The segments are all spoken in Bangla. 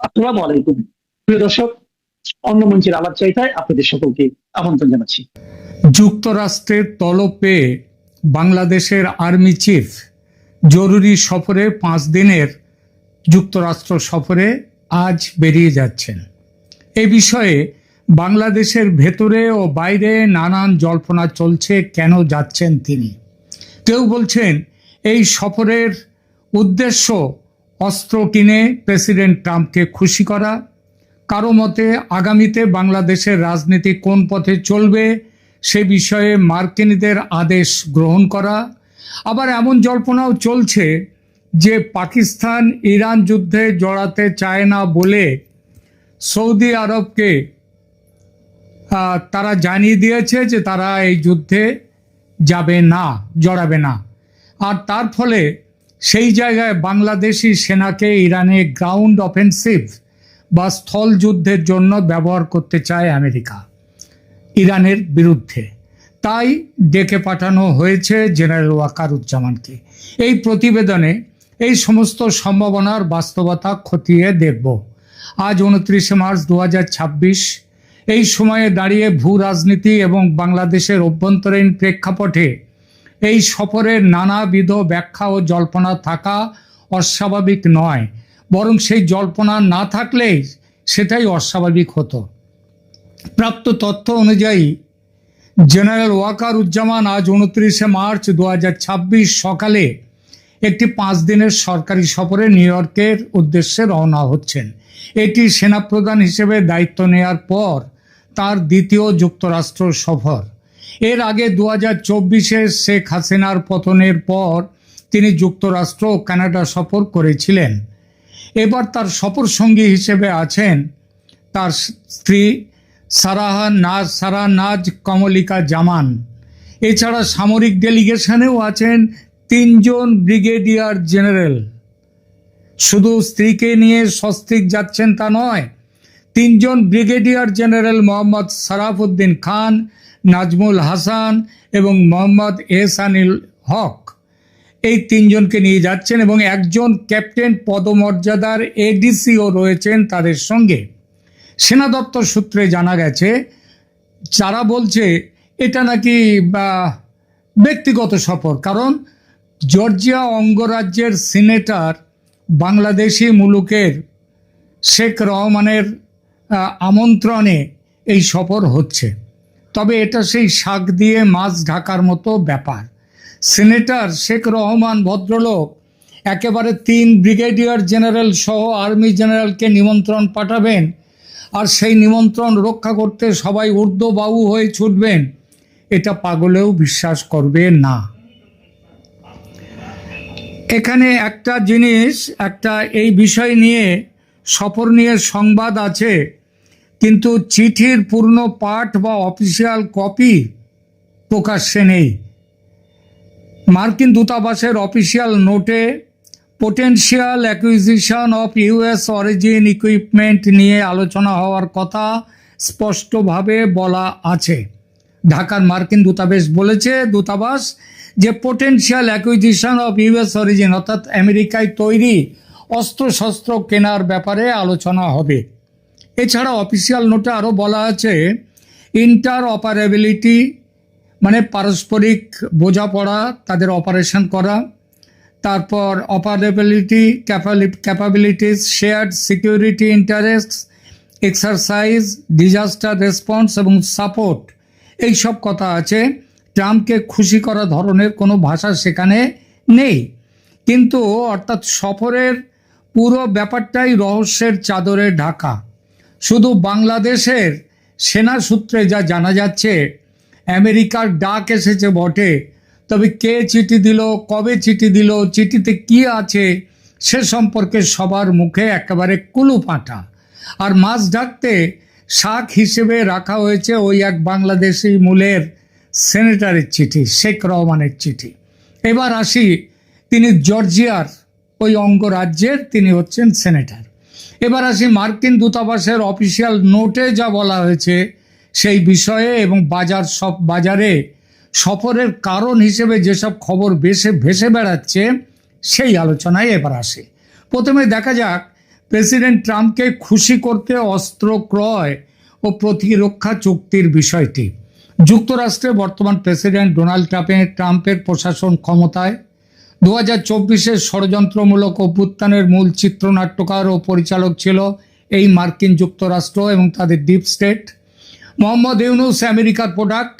আসসালামু আলাইকুম। প্রিয় দর্শক, অন্য মঞ্চের আলাপ চাইতায় আপনাদের সকলকে আমন্ত্রণ জানাচ্ছি। যুক্তরাষ্ট্রের তলব পেয়ে বাংলাদেশের আর্মি চিফ জরুরি সফরে 5 দিনের যুক্তরাষ্ট্র সফরে আজ বেরিয়ে যাচ্ছেন। এই বিষয়ে বাংলাদেশের ভেতরে ও বাইরে নানান জল্পনা চলছে, কেন যাচ্ছেন তিনি। কেউ বলছেন এই সফরের উদ্দেশ্য অস্ত্র কিনে প্রেসিডেন্ট ট্রাম্পকে খুশি করা, কারো মতে আগামীতে বাংলাদেশের রাজনীতি কোন পথে চলবে সে বিষয়ে মার্কিনীদের আদেশ গ্রহণ করা। আবার এমন জল্পনাও চলছে যে পাকিস্তান ইরান যুদ্ধে জড়াতে চায় না বলে সৌদি আরবকে তারা জানিয়ে দিয়েছে যে তারা এই যুদ্ধে জড়াবে না। আর তার ফলে সেই জায়গায় বাংলাদেশি সেনাকে ইরানে গ্রাউন্ড অফেন্সিভ বা স্থল যুদ্ধের জন্য ব্যবহার করতে চায় আমেরিকা ইরানের বিরুদ্ধে। তাই ডেকে পাঠানো হয়েছে জেনারেল ওয়াকারুজ্জামানকে। এই প্রতিবেদনে এই সমস্ত সম্ভাবনার বাস্তবতা খতিয়ে দেখব। আজ 29শে মার্চ 2026। এই সময়ে দাঁড়িয়ে ভূ রাজনীতি এবং বাংলাদেশের অভ্যন্তরীণ প্রেক্ষাপটে এই সফরের নানাবিধ ব্যাখ্যা ও জল্পনা থাকা অস্বাভাবিক নয়, বরং সেই জল্পনা না থাকলেই সেটাই অস্বাভাবিক হতো। প্রাপ্ত তথ্য অনুযায়ী জেনারেল ওয়াকারুজ্জামান আজ 29শে মার্চ 2026 সকালে একটি 5 দিনের সরকারি সফরে নিউ ইয়র্কের উদ্দেশ্যে রওনা হচ্ছেন। এটি সেনাপ্রধান হিসেবে দায়িত্ব নেয়ার পর তার দ্বিতীয় যুক্তরাষ্ট্র সফর। এর আগে 2024-এ শেখ হাসিনার পতনের পর তিনি যুক্তরাষ্ট্র ও কানাডা সফর করেছিলেন। এবার তার সফর সঙ্গী হিসেবে আছেন তার স্ত্রী সারানাজ কমলিকা জামান। এছাড়া সামরিক ডেলিগেশনেও আছেন 3 জন ব্রিগেডিয়ার জেনারেল। শুধু স্ত্রীকে নিয়ে সস্ত্রীক যাচ্ছেন তা নয়, 3 জন ব্রিগেডিয়ার জেনারেল মোহাম্মদ সারাফউদ্দিন খান, নাজমুল হাসান এবং মোহাম্মদ এহসানুল হক, এই 3 জনকে নিয়ে যাচ্ছেন এবং একজন ক্যাপ্টেন পদমর্যাদার এডিসিও রয়েছেন তাদের সঙ্গে। সেনা দপ্তর সূত্রে জানা গেছে, যারা বলছে এটা নাকি ব্যক্তিগত সফর, কারণ জর্জিয়া অঙ্গরাজ্যের সিনেটর বাংলাদেশি মুলুকের শেখ রহমানের আমন্ত্রণে এই সফর হচ্ছে। তবে এটা সেই শাক দিয়ে মাছ ঢাকার মতো ব্যাপার। সিনেটর শেখ রহমান ভদ্রলোক একেবারে 3 ব্রিগেডিয়ার জেনারেল সহ আর্মি জেনারেলকে নিমন্ত্রণ পাঠাবেন, আর সেই নিমন্ত্রণ রক্ষা করতে সবাই ঊর্ধ্ববাহু হয়ে ছুটবেন, এটা পাগলেও বিশ্বাস করবে না। এখানে একটা জিনিস, এই বিষয় নিয়ে সফর নিয়ে সংবাদ আছে, কিন্তু চিঠির পূর্ণ পাঠ বা অফিসিয়াল কপি প্রকাশ্যে নেই। মার্কিন দূতাবাসের অফিসিয়াল নোটে potential acquisition of US origin equipment নিয়ে আলোচনা হওয়ার কথা স্পষ্টভাবে বলা আছে। ঢাকার মার্কিন দূতাবাস যে potential acquisition of US origin অর্থাৎ আমেরিকায় তৈরি অস্ত্রশস্ত্র কেনার ব্যাপারে আলোচনা হবে। এছাড়া অফিসিয়াল নোটে আরও বলা আছে ইন্টার অপারেবিলিটি, মানে পারস্পরিক বোঝাপড়া, তাদের অপারেশন করা, তারপর operability, capabilities, shared security interest, exercise, disaster response এবং সাপোর্ট, এই সব কথা আছে। ট্রাম্পকে খুশি করা ধরনের কোনো ভাষা সেখানে নেই, কিন্তু অর্থাৎ সফরের পুরো ব্যাপারটাই রহস্যের চাদরে ঢাকা। শুধু বাংলাদেশের সেনা সূত্রে যা জানা যাচ্ছে, আমেরিকার ডাক এসেছে বটে, তবে কে চিঠি দিল, কবে চিঠি দিল, চিঠিতে কি আছে সে সম্পর্কে সবার মুখে একেবারে কুলুপাঁটা। আর মাছ ঢাকতে শাক হিসেবে রাখা হয়েছে ওই এক বাংলাদেশি মূলের সেনেটরের চিঠি, শেখ রহমানের চিঠি। এবার আসি, তিনি জর্জিয়ার ওই অঙ্গরাজ্যের, তিনি হচ্ছেন সেনেটর। এবার আসি মার্কিন দূতাবাসের অফিসিয়াল নোটে যা বলা হয়েছে সেই বিষয়ে এবং বাজারে সফরের কারণ হিসেবে যেসব খবর ভেসে বেড়াচ্ছে সেই আলোচনায় এবার আসে। প্রথমে দেখা যাক প্রেসিডেন্ট ট্রাম্পকে খুশি করতে অস্ত্র ক্রয় ও প্রতিরক্ষা চুক্তির বিষয়টি। যুক্তরাষ্ট্রে বর্তমান প্রেসিডেন্ট ডোনাল্ড ট্রাম্পের প্রশাসন ক্ষমতায় 2024 ষড়যন্ত্রমূলক অভ্যুত্থানের মূল চিত্রনাট্যকার ও পরিচালক ছিল এই মার্কিন যুক্তরাষ্ট্র এবং তাদের ডিপ স্টেট। মোহাম্মদ ইউনূস আমেরিকার প্রোডাক্ট।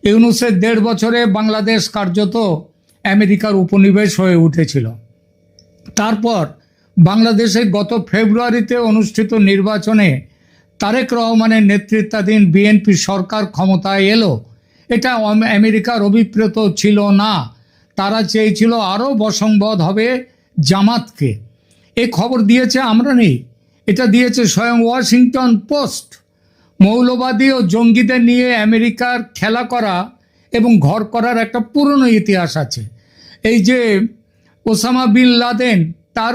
ইউনূসের 1.5 বছরে বাংলাদেশ কার্যত আমেরিকার উপনিবেশ হয়ে উঠেছিল। তারপর বাংলাদেশে গত ফেব্রুয়ারিতে অনুষ্ঠিত নির্বাচনে তারেক রহমানের নেতৃত্বাধীন বিএনপি সরকার ক্ষমতায় এলো। এটা আমেরিকার অভিপ্রেত ছিল না, তারা চেয়েছিল আরও বশংবদ হবে জামাতকে। এই খবর দিয়েছে আমরা নেই, এটা দিয়েছে স্বয়ং ওয়াশিংটন পোস্ট। মৌলবাদী ও জঙ্গিদের নিয়ে আমেরিকার খেলা করা এবং ঘর করার একটা পুরনো ইতিহাস আছে। এই যে ওসামা বিন লাদেন, তার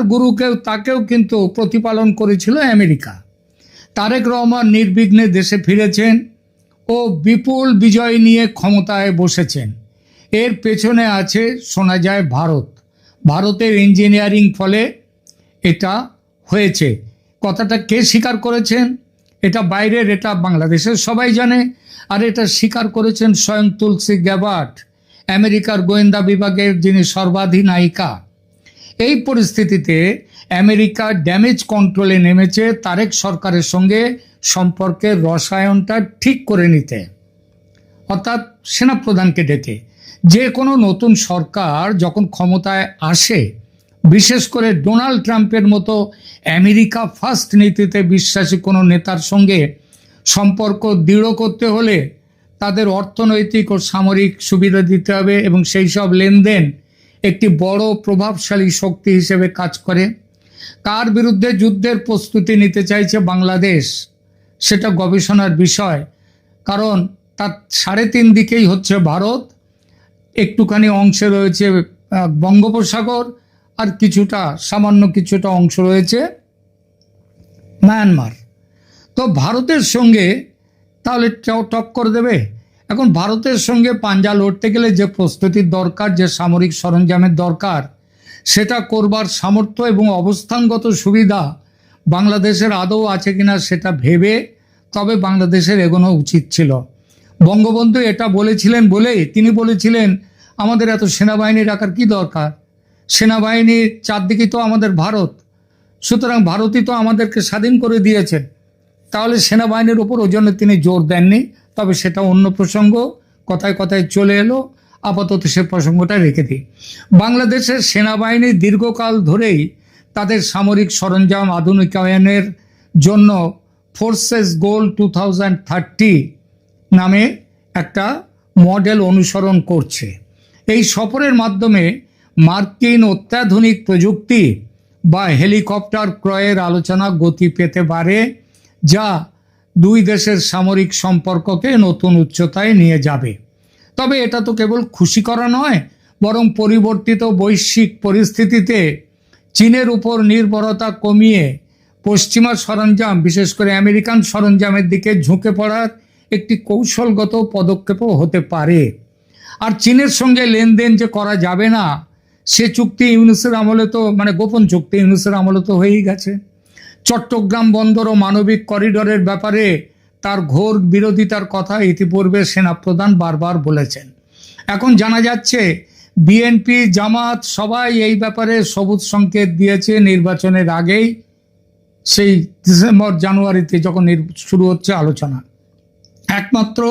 তাকেও কিন্তু প্রতিপালন করেছিল আমেরিকা। তারেক রহমান নির্বিঘ্নে দেশে ফিরেছেন ও বিপুল বিজয় নিয়ে ক্ষমতায় বসেছেন। এর পেছনে আছে শোনা যায় ভারতের ইঞ্জিনিয়ারিং ফলে এটা হয়েছে। কথাটা কে স্বীকার করেছেন? এটা বাইরের, এটা বাংলাদেশের সবাই জানে। আর এটা স্বীকার করেছেন স্বয়ং তুলসী গ্যাবার্ড, আমেরিকার গোয়েন্দা বিভাগের যিনি সর্বাধিনায়িকা। এই পরিস্থিতিতে আমেরিকা ড্যামেজ কন্ট্রোলে নেমেছে তারেক সরকারের সঙ্গে সম্পর্কের রসায়নটা ঠিক করে নিতে, অর্থাৎ সেনাপ্রধানকে ডেকে। যে কোনো নতুন সরকার যখন ক্ষমতায় আসে, বিশেষ করে ডোনাল্ড ট্রাম্পের মতো আমেরিকা ফার্স্ট নীতিতে বিশ্বাসী কোনো নেতার সঙ্গে সম্পর্ক দৃঢ় করতে হলে তাদের অর্থনৈতিক ও সামরিক সুবিধা দিতে হবে এবং সেই সব লেনদেন একটি বড় প্রভাবশালী শক্তি হিসেবে কাজ করে। কার বিরুদ্ধে যুদ্ধের প্রস্তুতি নিতে চাইছে বাংলাদেশ, সেটা গবেষণার বিষয়। কারণ তার 3.5 দিকেই হচ্ছে ভারত, একটুখানি অংশে রয়েছে বঙ্গোপসাগর, আর সামান্য কিছুটা অংশ রয়েছে মায়ানমার। তো ভারতের সঙ্গে তাহলে টক্কর দেবে। এখন ভারতের সঙ্গে পাঞ্জা লড়তে গেলে যে প্রস্তুতির দরকার, যে সামরিক সরঞ্জামের দরকার, সেটা করবার সামর্থ্য এবং অবস্থানগত সুবিধা বাংলাদেশের আদৌ আছে কিনা সেটা ভেবে তবে বাংলাদেশের এগোনো উচিত ছিল। বঙ্গবন্ধু এটা বলেছিলেন বলেই তিনি বলেছিলেন আমাদের এত সেনাবাহিনী রাখার কি দরকার, সেনাবাহিনীর চারদিকেই তো আমাদের ভারত, সুতরাং ভারতই তো আমাদেরকে স্বাধীন করে দিয়েছেন। তাহলে সেনাবাহিনীর ওপর ওই জন্য তিনি জোর দেননি। তবে সেটা অন্য প্রসঙ্গ, কথায় কথায় চলে এলো, আপাতত সে প্রসঙ্গটা রেখে দিই। বাংলাদেশের সেনাবাহিনী দীর্ঘকাল ধরেই তাদের সামরিক সরঞ্জাম আধুনিকায়নের জন্য ফোর্সেস গোল 2030 নামে একটা মডেল অনুসরণ করছে। এই সফরের মাধ্যমে মার্কিন অত্যাধুনিক প্রযুক্তি বা হেলিকপ্টার ক্রয়ের আলোচনা গতি পেতে পারে, যা দুই দেশের সামরিক সম্পর্ককে নতুন উচ্চতায় নিয়ে যাবে। তবে এটা তো কেবল খুশি করা নয়, বরং পরিবর্তিত বৈশ্বিক পরিস্থিতিতে চীনের উপর নির্ভরতা কমিয়ে পশ্চিমা সরঞ্জাম, বিশেষ করে আমেরিকান সরঞ্জামের দিকে ঝুঁকে পড়ার একটি কৌশলগত পদক্ষেপও হতে পারে। আর চীনের সঙ্গে লেনদেন যে করা যাবে না, সে চুক্তি ইউনূসের আমলে তো, গোপন চুক্তি ইউনূসের আমলে তো হয়েই গেছে। চট্টগ্রাম বন্দর ও মানবিক করিডোরের ব্যাপারে তার ঘোর বিরোধিতার কথা ইতিপূর্বে সেনাপ্রধান বারবার বলেছেন। এখন জানা যাচ্ছে বিএনপি, জামাত সবাই এই ব্যাপারে সবুজ সংকেত দিয়েছে নির্বাচনের আগেই, সেই ডিসেম্বর জানুয়ারিতে যখন শুরু হচ্ছে আলোচনা। একমাত্র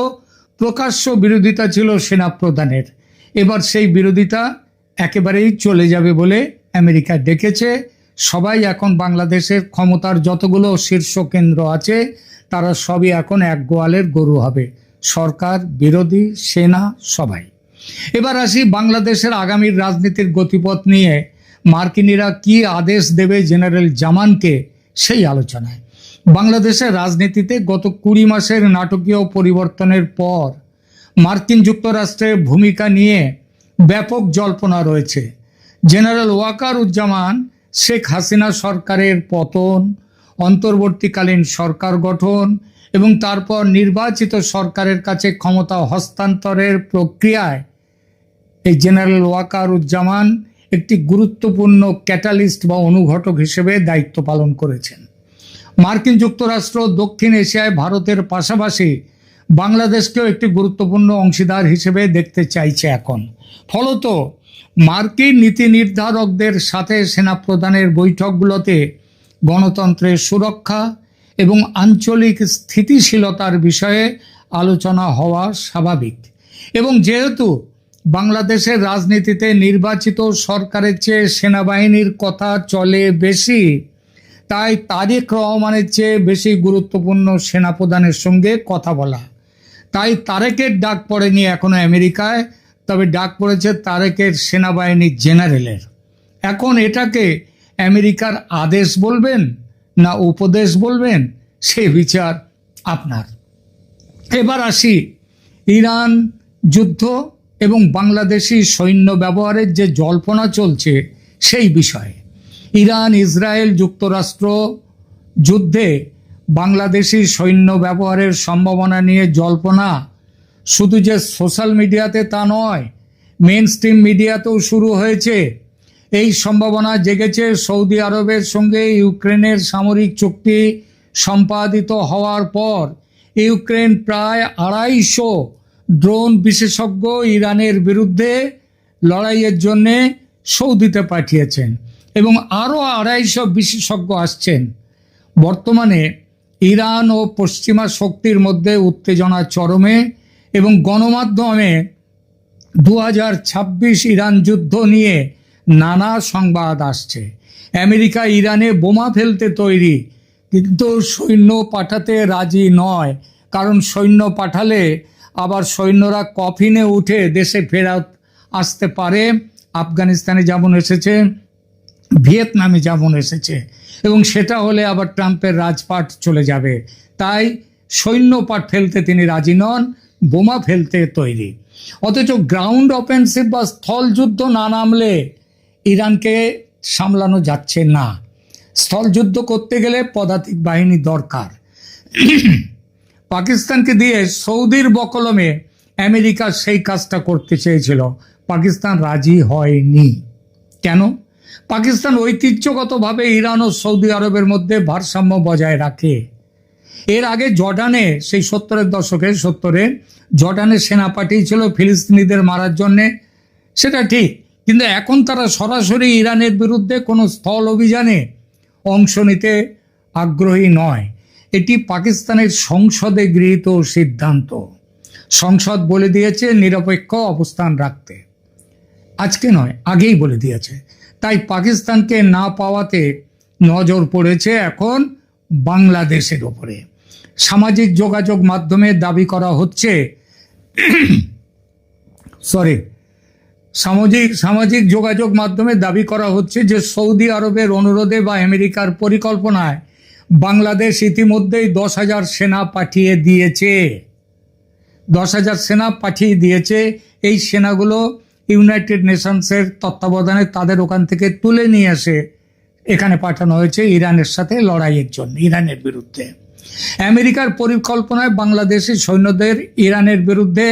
প্রকাশ্য বিরোধিতা ছিল সেনাপ্রধানের। এবার সেই বিরোধিতা একেবারেই চলে যাবে বলে আমেরিকা ডেকেছে। সবাই এখন বাংলাদেশের ক্ষমতার যতগুলো শীর্ষ কেন্দ্র আছে তারা সবই এখন এক গোয়ালের গরু হবে, সরকার, বিরোধী, সেনা সবাই। এবার আসি বাংলাদেশের আগামীর রাজনীতির গতিপথ নিয়ে মার্কিনিরা কি আদেশ দেবে জেনারেল জামানকে, সেই আলোচনায়। বাংলাদেশের রাজনীতিতে গত 20 মাসের নাটকীয় পরিবর্তনের পর মার্কিন যুক্তরাষ্ট্রের ভূমিকা নিয়ে ব্যাপক জল্পনা রয়েছে। জেনারেল ওয়াকারুজ্জামান শেখ হাসিনা সরকারের পতন, অন্তর্বর্তীকালীন সরকার গঠন এবং তারপর নির্বাচিত সরকারের কাছে ক্ষমতা হস্তান্তরের প্রক্রিয়ায় এই জেনারেল ওয়াকারুজ্জামান একটি গুরুত্বপূর্ণ ক্যাটালিস্ট বা অনুঘটক হিসেবে দায়িত্ব পালন করেছেন। মার্কিন যুক্তরাষ্ট্র দক্ষিণ এশিয়ায় ভারতের পাশাপাশি বাংলাদেশকেও একটি গুরুত্বপূর্ণ অংশীদার হিসেবে দেখতে চাইছে এখন। ফলত মার্কিন নীতি নির্ধারকদের সাথে সেনা প্রধানের বৈঠকগুলোতে গণতন্ত্রের সুরক্ষা এবং আঞ্চলিক স্থিতিশীলতার বিষয়ে আলোচনা হওয়া স্বাভাবিক। এবং যেহেতু বাংলাদেশের রাজনীতিতে নির্বাচিত সরকারের চেয়ে সেনাবাহিনীর কথা চলে বেশি, তাই তারেক রহমানের চেয়ে বেশি গুরুত্বপূর্ণ সেনাপ্রধানের সঙ্গে কথা বলা। তাই তারেকের ডাক পড়েনি এখনো আমেরিকায়, তবে ডাক পড়েছে তারেকের সেনাবাহিনী জেনারেলের। এখন এটাকে আমেরিকার আদেশ বলবেন না উপদেশ বলবেন, সে বিচার আপনার। এবার আসি ইরান যুদ্ধ এবং বাংলাদেশি সৈন্য ব্যবহারের যে জল্পনা চলছে সেই বিষয়ে। ইরান ইসরায়েল যুক্তরাষ্ট্র যুদ্ধে বাংলাদেশি সৈন্য ব্যবহারের সম্ভাবনা নিয়ে জল্পনা শুধু যে সোশ্যাল মিডিয়াতে তা নয়, মেন স্ট্রিম মিডিয়াতেও শুরু হয়েছে। এই সম্ভাবনা জেগেছে সৌদি আরবের সঙ্গে ইউক্রেনের সামরিক চুক্তি সম্পাদিত হওয়ার পর। ইউক্রেন প্রায় 250 ড্রোন বিশেষজ্ঞ ইরানের বিরুদ্ধে লড়াইয়ের জন্যে সৌদিতে পাঠিয়েছেন এবং আরও 250 বিশেষজ্ঞ আসছেন। বর্তমানে ইরান ও পশ্চিমা শক্তির মধ্যে উত্তেজনা চরমে এবং গণমাধ্যমে 2026 ইরান যুদ্ধ নিয়ে নানা সংবাদ আসছে। আমেরিকা ইরানে বোমা ফেলতে তৈরি, কিন্তু সৈন্য পাঠাতে রাজি নয়, কারণ সৈন্য পাঠালে আবার সৈন্যরা কফিনে উঠে দেশে ফেরত আসতে পারে। আফগানিস্তানে যেমন এসেছে, ভিয়েতনামে যেমন এসেছে, এবং সেটা হলে আবার ট্রাম্পের রাজপাট চলে যাবে। তাই সৈন্য পাঠ ফেলতে তিনি রাজি নন, বোমা ফেলতে তৈরি। অথচ গ্রাউন্ড অফেন্সিভ বা স্থল যুদ্ধ না নামলে ইরানকে সামলানো যাচ্ছে না। স্থল যুদ্ধ করতে গেলে পদাতিক বাহিনী দরকার। পাকিস্তানকে দিয়ে সৌদির বকলমে আমেরিকা সেই কাজটা করতে চেয়েছিল, পাকিস্তান রাজি হয়নি। কেন? পাকিস্তান ঐতিহ্যগতভাবে ইরান ও সৌদি আরবের মধ্যে ভারসাম্য বজায় রাখে। এর আগে জর্ডানে, সেই 70-এর দশকে 70-এ জর্ডানে সেনা পাঠিয়েছিল ফিলিস্তিনিদের মারার জন্যে, সেটা ঠিক। কিন্তু এখন তারা সরাসরি ইরানের বিরুদ্ধে কোনো স্থল অভিযানে অংশ নিতে আগ্রহী নয়। এটি পাকিস্তানের সংসদে গৃহীত সিদ্ধান্ত। সংসদ বলে দিয়েছে নিরপেক্ষ অবস্থান রাখতে। আজকে নয়, আগেই বলে দিয়েছে। তাই পাকিস্তানকে না পাওয়াতে নজর পড়েছে এখন বাংলাদেশের ওপরে। সামাজিক যোগাযোগ মাধ্যমে দাবি করা হচ্ছে সামাজিক যোগাযোগ মাধ্যমে দাবি করা হচ্ছে যে সৌদি আরবের অনুরোধে বা আমেরিকার পরিকল্পনায় বাংলাদেশ ইতিমধ্যেই 10,000 সেনা পাঠিয়ে দিয়েছে। 10,000 সেনা পাঠিয়ে দিয়েছে। এই সেনাগুলো ইউনাইটেড নেশনসের তত্ত্বাবধানে তাদের ওখান থেকে তুলে নিয়ে এসে এখানে পাঠানো হয়েছে ইরানের সাথে লড়াইয়ের জন্য, ইরানের বিরুদ্ধে। আমেরিকার পরিকল্পনায় বাংলাদেশি সৈন্যদের ইরানের বিরুদ্ধে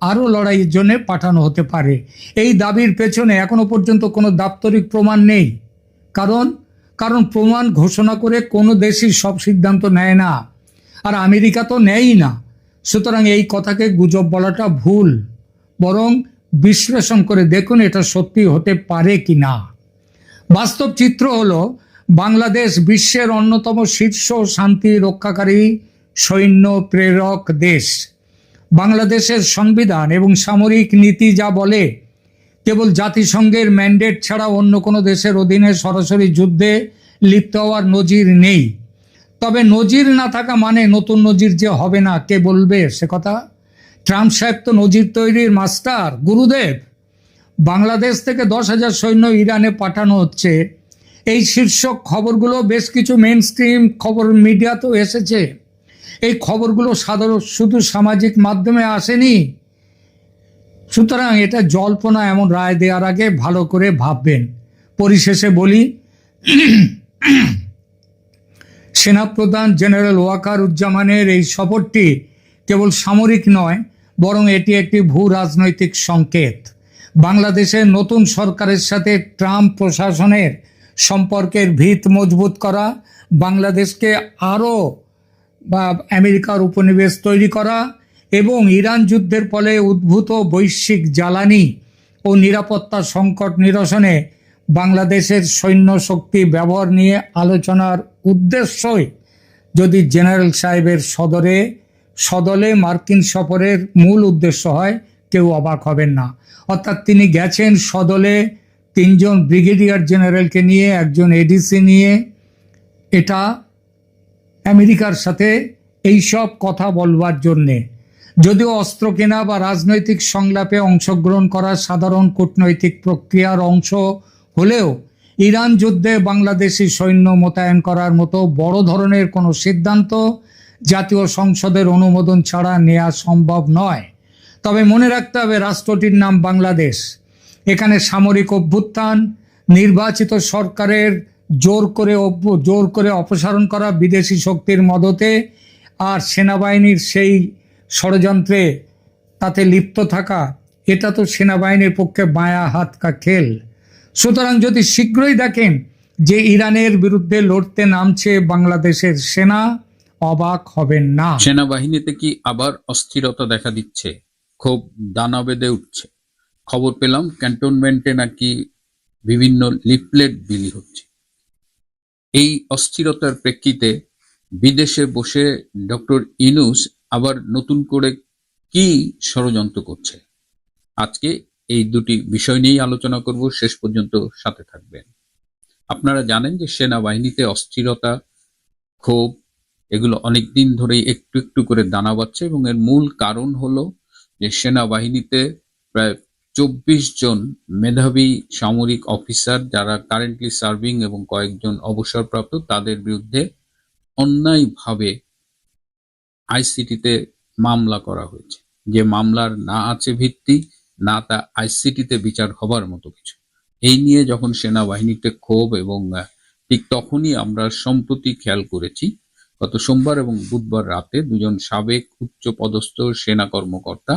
আরও লড়াইয়ের জন্য পাঠানো হতে পারে। এই দাবির পেছনে এখনো পর্যন্ত কোনো দাপ্তরিক প্রমাণ নেই। কারণ প্রমাণ ঘোষণা করে কোনো দেশই সব সিদ্ধান্ত নেয় না, আর আমেরিকা তো নেয়ই না। সুতরাং এই কথাকে গুজব বলাটা ভুল, বরং বিশ্লেষণ করে দেখুন এটা সত্যি হতে পারে কি না। বাস্তব চিত্র হলো বাংলাদেশ বিশ্বের অন্যতম শীর্ষ শান্তি রক্ষাকারী সৈন্য প্রেরক দেশ। বাংলাদেশের সংবিধান এবং সামরিক নীতি যা বলে, কেবল জাতিসংঘের ম্যান্ডেট ছাড়া অন্য কোনো দেশের অধীনে সরাসরি যুদ্ধে লিপ্ত হওয়ার নজির নেই। তবে নজির না থাকা মানে নতুন নজির যে হবে না, কে বলবে সে কথা? ট্রাম্প সাহেব তো নজির তৈরির মাস্টার, গুরুদেব। বাংলাদেশ থেকে 10,000 সৈন্য ইরানে পাঠানো হচ্ছে, এই শীর্ষক খবরগুলো বেশ কিছু মেন স্ট্রিম খবর মিডিয়াতেও এসেছে। এই খবরগুলো শুধু সামাজিক মাধ্যমে আসেনি। সুতরাং এটা জল্পনা এমন রায় দেওয়ার আগে ভালো করে ভাববেন। পরিশেষে বলি, সেনাপ্রধান জেনারেল ওয়াকারুজ্জামানের এই সফরটি কেবল সামরিক নয়, বরং এটি একটি ভূ রাজনৈতিক সংকেত। বাংলাদেশের নতুন সরকারের সাথে ট্রাম্প প্রশাসনের সম্পর্কের ভিত মজবুত করা, বাংলাদেশকে আরও আমেরিকার উপনিবেশ তৈরি করা এবং ইরান যুদ্ধের ফলে উদ্ভূত বৈশ্বিক জ্বালানি ও নিরাপত্তা সংকট নিরসনে বাংলাদেশের সৈন্য শক্তি ব্যবহার নিয়ে আলোচনার উদ্দেশ্যই যদি জেনারেল সাহেবের সদলে মার্কিন সফরের মূল উদ্দেশ্য হয়, কেউ অবাক হবেন না। অর্থাৎ তিনি গেছেন সদলে 3 জন ব্রিগেডিয়ার জেনারেলকে নিয়ে, একজন এডিসি নিয়ে, এটা আমেরিকার সাথে এইসব কথা বলবার জন্যে। যদিও অস্ত্র কেনা বা রাজনৈতিক সংলাপে অংশগ্রহণ করা সাধারণ কূটনৈতিক প্রক্রিয়ার অংশ হলেও ইরান যুদ্ধে বাংলাদেশি সৈন্য মোতায়েন করার মতো বড় ধরনের কোনো সিদ্ধান্ত জাতীয় সংসদের অনুমোদন ছাড়া নেওয়া সম্ভব নয়। তবে মনে রাখতে হবে, রাষ্ট্রটির নাম বাংলাদেশ। এখানে সামরিক অভ্যুত্থান, নির্বাচিত সরকারের জোর করে অপসারণ করা বিদেশি শক্তির মদতে, আর সেনাবাহিনীর সেই ষড়যন্ত্রে তাতে লিপ্ত থাকা, এটা তো সেনাবাহিনীর পক্ষে বাঁয়া হাত কা খেল। সুতরাং যদি শীঘ্রই দেখেন যে ইরানের বিরুদ্ধে লড়তে নামছে বাংলাদেশের সেনা, অবাক হবেন না। সেনাবাহিনীতে কি আবার অস্থিরতা দেখা দিচ্ছে? খুব দানা বেঁধে উঠছে। খবর পেলাম ক্যান্টনমেন্টে নাকি বিভিন্ন লিফলেট বিলি হচ্ছে। এই অস্থিরতার প্রেক্ষিতে বিদেশে বসে ডক্টর ইউনূস আবার নতুন করে কি ষড়যন্ত্র করছে? আজকে এই দুটি বিষয় নিয়েই আলোচনা করব, শেষ পর্যন্ত সাথে থাকবেন। আপনারা জানেন যে সেনাবাহিনীতে অস্থিরতা, ক্ষোভ, এগুলো অনেকদিন ধরেই একটু একটু করে দানা বাঁধছে এবং এর মূল কারণ হলো যে সেনাবাহিনীতে প্রায় 24 জন মেধাবী সামরিক অফিসার যারা কারেন্টলি সার্ভিং এবং কয়েকজন অবসরপ্রাপ্ত, তাদের বিরুদ্ধে অন্যায়ভাবে আইসিটিতে মামলা করা হয়েছে। যে মামলার না আছে ভিত্তি, না তা আইসিটিতে বিচার হবার মতো কিছু। এই নিয়ে যখন সেনাবাহিনীতে ক্ষোভ এবং ঠিক তখনই আমরা সম্প্রতি খেয়াল করেছি গত সোমবার এবং বুধবার রাতে 2 জন সাবেক উচ্চ পদস্থ সেনা কর্মকর্তা,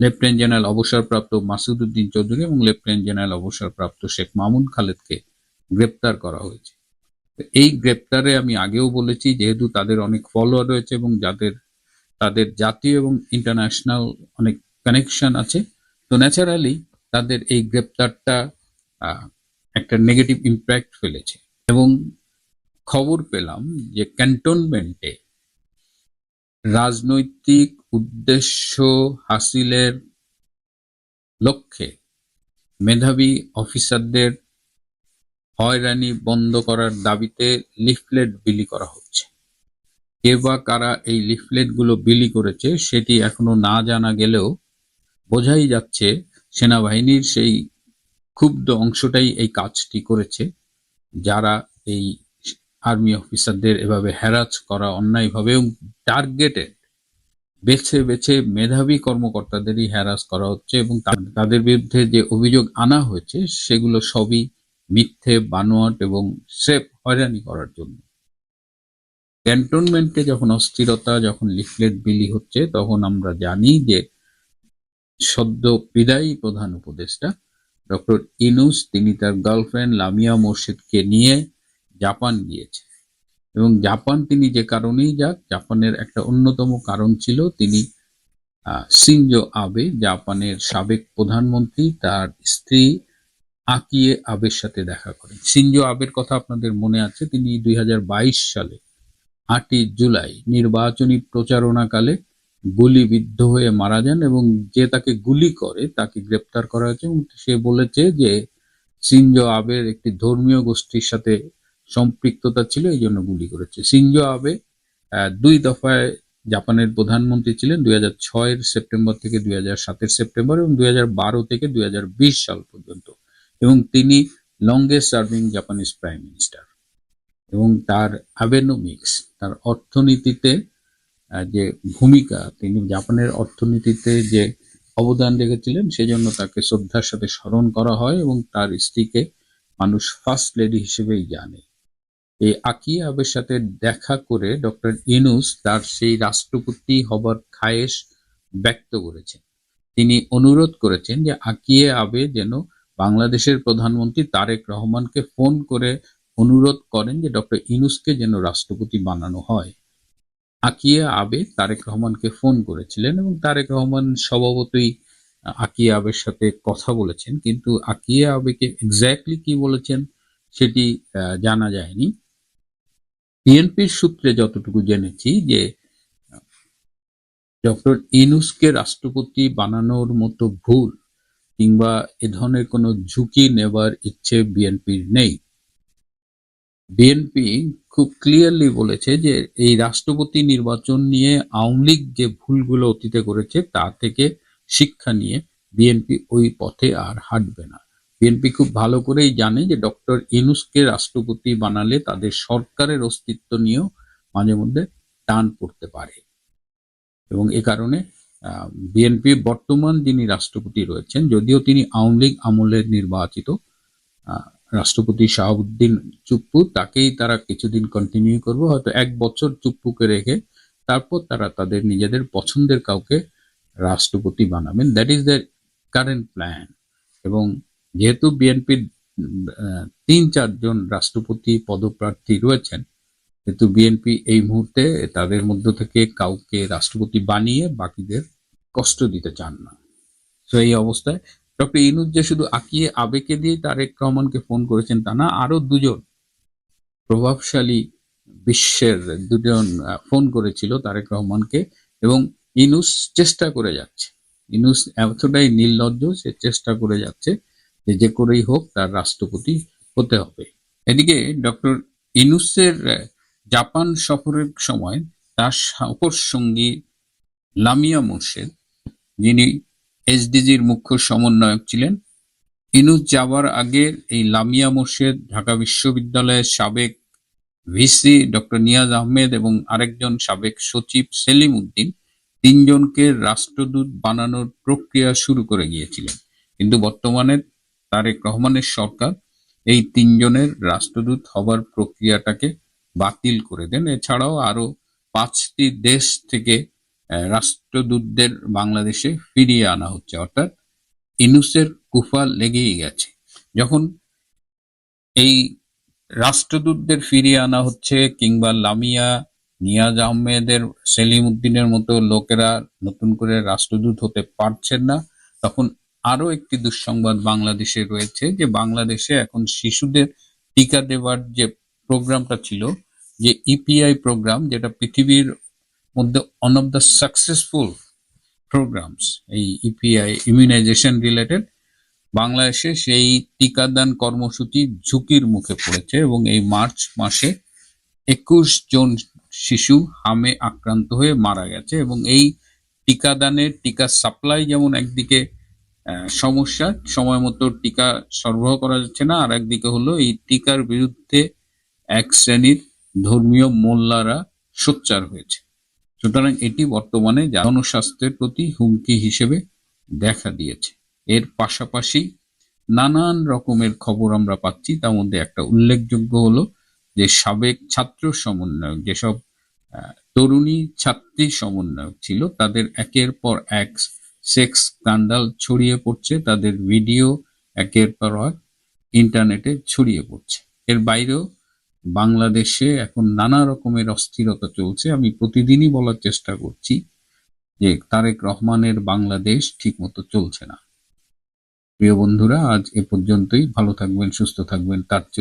লেফটেন্যান্ট জেনারেল অবসরপ্রাপ্ত মাসুদ উদ্দিন চৌধুরী এবং লেফটেন্যান্ট জেনারেল অবসরপ্রাপ্ত শেখ মামুন খালেদকে গ্রেপ্তার করা হয়েছে। এই গ্রেপ্তারে আমি আগেও বলেছি, যেহেতু তাদের অনেক ফলোয়ার রয়েছে এবং তাদের জাতীয় এবং ইন্টারন্যাশনাল অনেক কানেকশন আছে, তো ন্যাচারালি তাদের এই গ্রেপ্তারটা একটা নেগেটিভ ইম্প্যাক্ট ফেলেছে। এবং খবর পেলাম যে ক্যান্টনমেন্টে রাজনৈতিক উদ্দেশ্য হাসিলের লক্ষ্যে মেধাবী অফিসারদের হয়রানি বন্ধ করার দাবিতে লিফলেট বিলি করা হচ্ছে। কে বা কারা এই লিফলেটগুলো বিলি করেছে সেটি এখনো না জানা গেলেও বোঝাই যাচ্ছে সেনাবাহিনীর সেই ক্ষুব্ধ অংশটাই এই কাজটি করেছে, যারা এই আর্মি অফিসারদের এভাবে হ্যারাস করা অন্যায়ভাবে এবং টার্গেটেড বেছে বেছে মেধাবী কর্মকর্তাদেরই হ্যারাস করা হচ্ছে এবং তাদের বিরুদ্ধে যে অভিযোগ আনা হয়েছে সেগুলো সবই মিথ্যে, বানোয়াট এবং স্রেফ হয়রানি করার জন্য। ক্যান্টনমেন্টে যখন অস্থিরতা, যখন লিফলেট বিলি হচ্ছে, তখন আমরা জানি যে সদ্য বিদায়ী প্রধান উপদেষ্টা ডক্টর ইউনূস তিনি তার গার্লফ্রেন্ড লামিয়া মোর্শেদকে নিয়ে জাপান গিয়েছে। এবং জাপান তিনি যে কারণেই যাক, জাপানের একটা অন্যতম কারণ ছিল তিনি শিনজো আবে, জাপানের সাবেক প্রধানমন্ত্রী, তার স্ত্রী আকিয়ে আবের সাথে দেখা করেন। শিনজো আবের কথা আপনাদের মনে আছে, তিনি 2022 সালে 8ই জুলাই নির্বাচনী প্রচারণাকালে গুলিবিদ্ধ হয়ে মারা যান এবং যে তাকে গুলি করে তাকে গ্রেপ্তার করা হয়েছে এবং সে বলেছে যে শিনজো আবের একটি ধর্মীয় গোষ্ঠীর সাথে সম্পৃক্ততা ছিল, এই জন্য গুলি করেছে। শিনজো আবে 2 দফায় জাপানের প্রধানমন্ত্রী ছিলেন, 2006 সেপ্টেম্বর থেকে 2007 সেপ্টেম্বর এবং 2012 থেকে 2020 সাল পর্যন্ত, এবং তিনি longest serving Japanese prime minister. এবং তার আবেনোমিক্স, তার অর্থনীতিতে যে ভূমিকা, তিনি জাপানের অর্থনীতিতে যে অবদান রেখেছিলেন সেজন্য তাকে শ্রদ্ধার সাথে স্মরণ করা হয় এবং তার স্ত্রীকে মানুষ ফার্স্ট লেডি হিসেবেই জানে। এই আকিয়ে আবের সাথে দেখা করে ডক্টর ইউনূস তার সেই রাষ্ট্রপতি হবার খায়েশ ব্যক্ত করেছেন। তিনি অনুরোধ করেছেন যে আকিয়ে আবে যেন বাংলাদেশের প্রধানমন্ত্রী তারেক রহমানকে ফোন করে অনুরোধ করেন যে ডক্টর ইউনূসকে যেন রাষ্ট্রপতি বানানো হয়। আকিয়ে আবে তারেক রহমানকে ফোন করেছিলেন এবং তারেক রহমান স্বভাবতই আকিয়ে আবের সাথে কথা বলেছেন, কিন্তু আকিয়ে আবেকে এক্স্যাক্টলি কি বলেছেন সেটি জানা যায়নি। বিএনপির সূত্রে যতটুকু জেনেছি যে ডক্টর ইউনূসকে রাষ্ট্রপতি বানানোর মতো ভুল কিংবা এ ধরনের কোনো ঝুঁকি নেবার ইচ্ছে বিএনপির নেই। বিএনপি খুব ক্লিয়ারলি বলেছে যে এই রাষ্ট্রপতি নির্বাচন নিয়ে আওয়ামী লীগ যে ভুলগুলো অতীতে করেছে তা থেকে শিক্ষা নিয়ে বিএনপি ওই পথে আর হাঁটবে না। বিএনপি খুব ভালো করেই জানে যে ডক্টর ইউনূসকে রাষ্ট্রপতি বানালে তাদের সরকারের অস্তিত্ব নিয়েও মাঝে মধ্যে টান পড়তে পারে এবং এ কারণে বিএনপি বর্তমান যিনি রাষ্ট্রপতি রয়েছেন, যদিও তিনি আওয়ামী লীগ আমলের নির্বাচিত রাষ্ট্রপতি শাহাবুদ্দিন চুপ্পু, তাকেই তারা কিছুদিন কন্টিনিউ করবে, হয়তো 1 বছর চুপ্পুকে রেখে তারপর তারা তাদের নিজেদের পছন্দের কাউকে রাষ্ট্রপতি বানাবেন। That is the current plan. এবং যেহেতু বিএনপির 3-4 জন রাষ্ট্রপতি পদপ্রার্থী রয়েছেন, কিন্তু বিএনপি এই মুহূর্তে তাদের মধ্য থেকে কাউকে রাষ্ট্রপতি বানিয়ে বাকিদের কষ্ট দিতে চান না। তো এই অবস্থায় ডক্টর ইউনূস যে শুধু আকিয়ে আবেকে দিয়ে তারেক রহমানকে ফোন করেছেন তা না, আরো 2 জন প্রভাবশালী বিশ্বের 2 জন ফোন করেছিল তারেক রহমানকে এবং ইউনূস চেষ্টা করে যাচ্ছে। ইউনূস এতটাই নির্লজ্জ, সে চেষ্টা করে যাচ্ছে যে করেই হোক তার রাষ্ট্রপতি হতে হবে। এদিকে ডক্টর ইউনূসের জাপান সফরের সময় তার অপর সঙ্গী লামিয়া মোর্শেদ, যিনি এসডিজির মুখ্য সমন্বয়ক ছিলেন, ইউনূস যাবার আগে এই লামিয়া মোর্শেদ, ঢাকা বিশ্ববিদ্যালয়ের সাবেক ভিসি ডক্টর নিয়াজ আহমেদ এবং আরেকজন সাবেক সচিব সেলিম উদ্দিন, 3 জনকে রাষ্ট্রদূত বানানোর প্রক্রিয়া শুরু করে গিয়েছিলেন। কিন্তু বর্তমানে তারেক রহমানের সরকার এই 3 জনের রাষ্ট্রদূত হবার প্রক্রিয়াটাকে বাতিল করে দেন। এছাড়াও আরো 5টি দেশ থেকে রাষ্ট্রদূতদের বাংলাদেশে ফিরিয়ে আনা হচ্ছে। অর্থাৎ ইউনূসের কুফা লেগেই গেছে। যখন এই রাষ্ট্রদূতদের ফিরিয়ে আনা হচ্ছে কিংবা লামিয়া, নিয়াজ আহমেদের, সেলিম উদ্দিনের মতো লোকেরা নতুন করে রাষ্ট্রদূত হতে পারছেন না, তখন আরো একটি দুঃসংবাদ বাংলাদেশে রয়েছে যে বাংলাদেশে এখন শিশুদের টিকা দেওয়ার যে প্রোগ্রামটা ছিল, যে ইপিআই প্রোগ্রাম, যেটা পৃথিবীর মধ্যে one of the successful programs, এই ইপিআই ইমিউনাইজেশন রিলেটেড, বাংলাদেশে সেই টিকাদান কর্মসূচি ঝুঁকির মুখে পড়েছে এবং এই মার্চ মাসে 21 জন শিশু হামে আক্রান্ত হয়ে মারা গেছে। এবং এই টিকাদানের টিকা সাপ্লাই যেমন একদিকে সমস্যা, সময় মতো টিকা সরবরাহ করা যাচ্ছে না, আর একদিকে হলো এই টিকার বিরুদ্ধে এক শ্রেণীর ধর্মীয় মোল্লারা সোচ্চার হয়েছে। সুতরাং এটি বর্তমানে জনস্বাস্থ্যের প্রতি হুমকি হিসেবে দেখা দিয়েছে। এর পাশাপাশি নানান রকমের খবর আমরা পাচ্ছি, তার মধ্যে একটা উল্লেখযোগ্য হলো যে সাবেক ছাত্র সমন্বয়ক, যেসব তরুণী ছাত্রী সমন্বয়ক ছিল, তাদের একের পর এক সেক্স স্ক্যান্ডাল ছড়িয়ে পড়ছে, তাদের ভিডিও একের পর এক ইন্টারনেটে ছড়িয়ে পড়ছে। এর বাইরেও বাংলাদেশে এখন নানা রকমের অস্থিরতা চলছে। আমি প্রতিদিনই বলার চেষ্টা করছি যে তারেক রহমানের বাংলাদেশ ঠিকমতো চলছে না। প্রিয় বন্ধুরা, আজ এ পর্যন্তই। ভালো থাকবেন, সুস্থ থাকবেন, তার